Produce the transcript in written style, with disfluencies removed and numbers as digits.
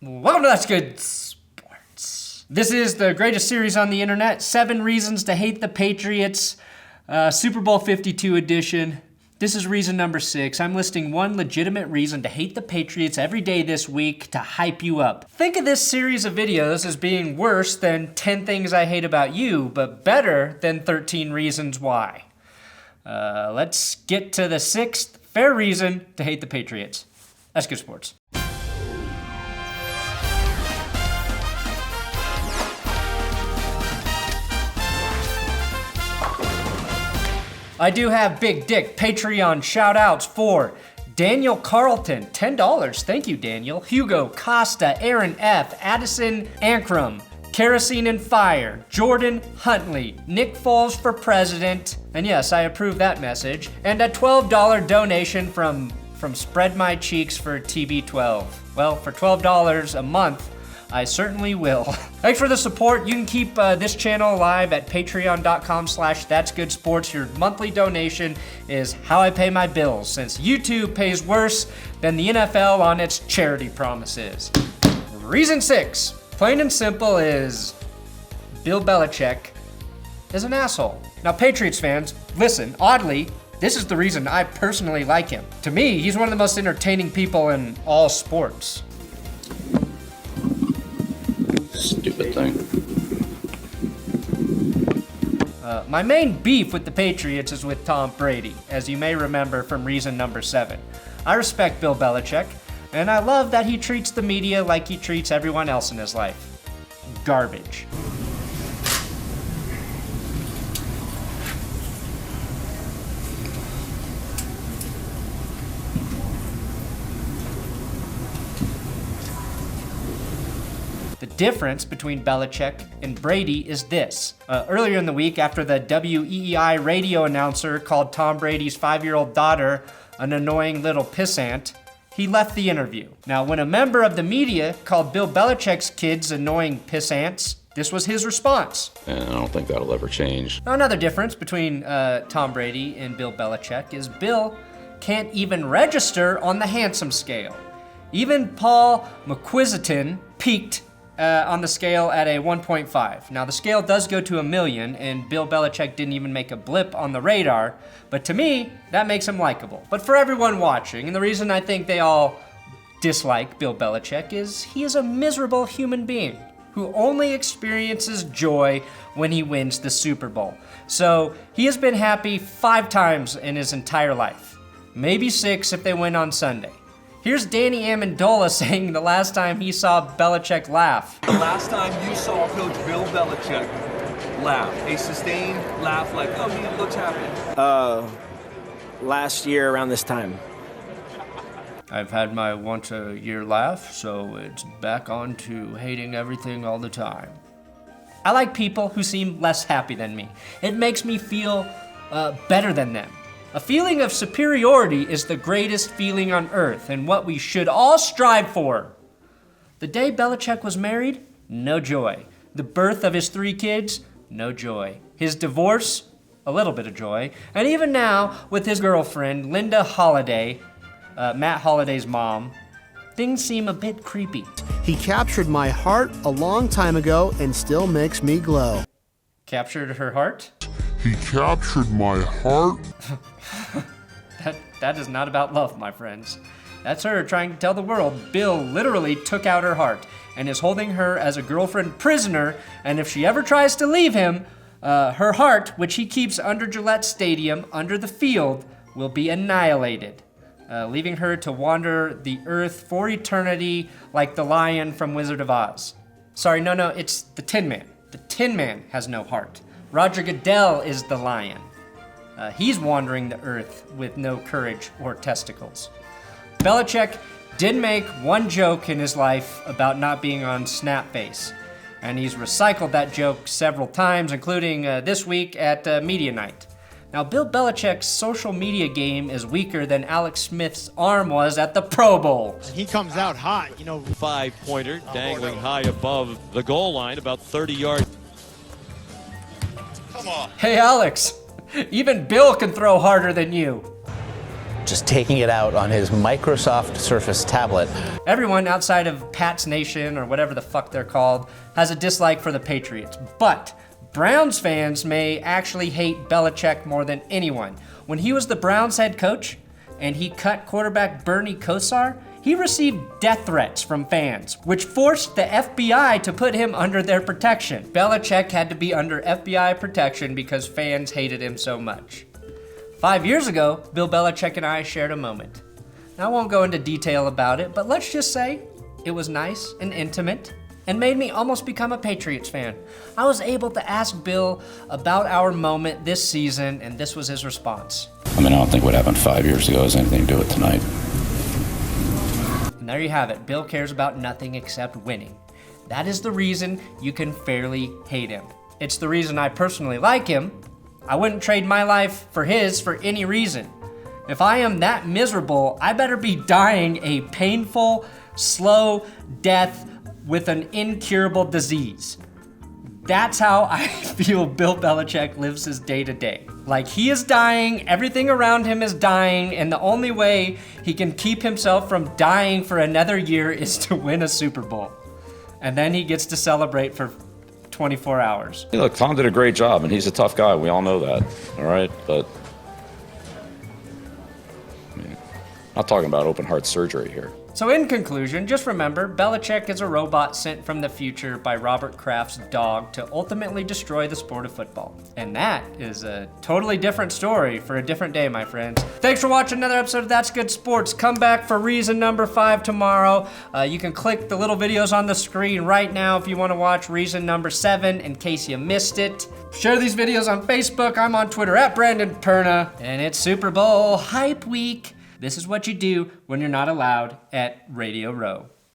Welcome to That's Good Sports. This is the greatest series on the internet, 7 Reasons to Hate the Patriots, Super Bowl 52 edition. This is reason number 6. I'm listing one legitimate reason to hate the Patriots every day this week to hype you up. Think of this series of videos as being worse than 10 things I hate about you, but better than 13 reasons why. Let's get to the 6th fair reason to hate the Patriots. That's Good Sports. I do have big dick Patreon shout outs for Daniel Carlton, $10. Thank you, Daniel. Hugo Costa, Aaron F., Addison Ankrum, Kerosene and Fire, Jordan Huntley, Nick Foles for President, and yes, I approve that message, and a $12 donation from Spread My Cheeks for TB12. Well, for $12 a month, I certainly will. Thanks for the support. You can keep this channel alive at patreon.com/that'sgoodsports. Your monthly donation is how I pay my bills, since YouTube pays worse than the NFL on its charity promises. Reason 6, plain and simple, is Bill Belichick is an asshole. Now, Patriots fans, listen, oddly, this is the reason I personally like him. To me, he's one of the most entertaining people in all sports. Stupid thing. My main beef with the Patriots is with Tom Brady, as you may remember from reason number 7. I respect Bill Belichick, and I love that he treats the media like he treats everyone else in his life. Garbage. The difference between Belichick and Brady is this. Earlier in the week, after the WEEI radio announcer called Tom Brady's 5-year-old daughter an annoying little pissant, he left the interview. Now, when a member of the media called Bill Belichick's kids annoying pissants, this was his response. And I don't think that'll ever change. Now, another difference between Tom Brady and Bill Belichick is Bill can't even register on the handsome scale. Even Paul McQuisiton peaked on the scale at a 1.5. Now, the scale does go to 1,000,000, and Bill Belichick didn't even make a blip on the radar, but to me, that makes him likable. But for everyone watching, and the reason I think they all dislike Bill Belichick is he is a miserable human being who only experiences joy when he wins the Super Bowl. So he has been happy 5 times in his entire life, maybe 6 if they win on Sunday. Here's Danny Amendola saying the last time he saw Belichick laugh. The last time you saw Coach Bill Belichick laugh, a sustained laugh like, oh, he looks happy. Last year around this time. I've had my once-a-year laugh, so it's back on to hating everything all the time. I like people who seem less happy than me. It makes me feel better than them. A feeling of superiority is the greatest feeling on earth and what we should all strive for. The day Belichick was married, no joy. The birth of his 3 kids, no joy. His divorce, a little bit of joy. And even now, with his girlfriend, Linda Holiday, Matt Holiday's mom, things seem a bit creepy. He captured my heart a long time ago and still makes me glow. Captured her heart? He captured my heart. That is not about love, my friends. That's her trying to tell the world Bill literally took out her heart and is holding her as a girlfriend prisoner, and if she ever tries to leave him, her heart, which he keeps under Gillette Stadium, under the field, will be annihilated, leaving her to wander the earth for eternity like the lion from Wizard of Oz. Sorry, no, it's the Tin Man. The Tin Man has no heart. Roger Goodell is the lion. He's wandering the earth with no courage or testicles. Belichick did make one joke in his life about not being on Snapface, and he's recycled that joke several times, including this week at Media Night. Now, Bill Belichick's social media game is weaker than Alex Smith's arm was at the Pro Bowl. He comes out hot, 5-pointer dangling high above the goal line, about 30 yards. Hey, Alex, even Bill can throw harder than you. just taking it out on his Microsoft Surface tablet. Everyone outside of Pats Nation, or whatever the fuck they're called, has a dislike for the Patriots. But Browns fans may actually hate Belichick more than anyone. When he was the Browns head coach and he cut quarterback Bernie Kosar, he received death threats from fans, which forced the FBI to put him under their protection. Belichick had to be under FBI protection because fans hated him so much. 5 years ago, Bill Belichick and I shared a moment. Now, I won't go into detail about it, but let's just say it was nice and intimate and made me almost become a Patriots fan. I was able to ask Bill about our moment this season, and this was his response. I mean, I don't think what happened 5 years ago has anything to do with tonight. And there you have it. Bill cares about nothing except winning. That is the reason you can fairly hate him. It's the reason I personally like him. I wouldn't trade my life for his for any reason. If I am that miserable, I better be dying a painful, slow death with an incurable disease. That's how I feel Bill Belichick lives his day-to-day. Like, he is dying, everything around him is dying, and the only way he can keep himself from dying for another year is to win a Super Bowl. And then he gets to celebrate for 24 hours. Hey, look, Tom did a great job, and he's a tough guy. We all know that, all right? But, I mean, I'm not talking about open heart surgery here. So in conclusion, just remember, Belichick is a robot sent from the future by Robert Kraft's dog to ultimately destroy the sport of football. And that is a totally different story for a different day, my friends. Thanks for watching another episode of That's Good Sports. Come back for reason number 5 tomorrow. You can click the little videos on the screen right now if you want to watch reason number 7 in case you missed it. Share these videos on Facebook. I'm on Twitter at Brandon Perna. And it's Super Bowl hype week. This is what you do when you're not allowed at Radio Row.